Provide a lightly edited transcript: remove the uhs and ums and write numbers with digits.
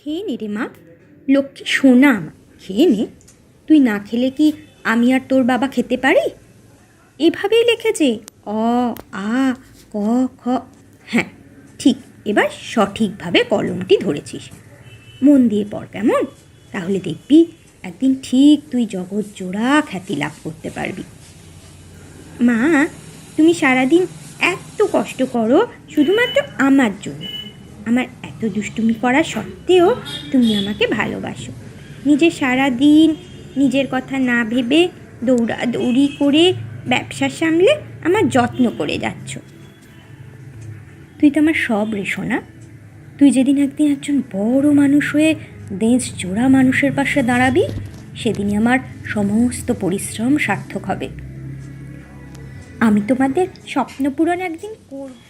খেয়ে নে রে মা, লক্ষ্মী সোনা আমার, খেয়ে নে। তুই না খেলে কি আমি আর তোর বাবা খেতে পারি? এভাবেই লিখেছে, অ আ ক খ। হ্যাঁ ঠিক, এবার সঠিকভাবে কলমটি ধরেছিস। মন দিয়ে পড় কেমন, তাহলে দেখবি একদিন ঠিক তুই জগৎ জোড়া খ্যাতি লাভ করতে পারবি। মা, তুমি সারাদিন এত কষ্ট করো শুধুমাত্র আমার জন্য। আমার এত দুষ্টুমি করা সত্ত্বেও তুমি আমাকে ভালোবাসো। নিজে সারাদিন নিজের কথা না ভেবে দৌড়াদৌড়ি করে ব্যবসা সামলে আমার যত্ন করে যাচ্ছ। তুই তো আমার সব রে সোনা। তুই যেদিন একদিন একজন বড় মানুষ হয়ে দেশ জোড়া মানুষের পাশে দাঁড়াবি, সেদিনই আমার সমস্ত পরিশ্রম সার্থক হবে। আমি তোমাদের স্বপ্ন পূরণ একদিন করব।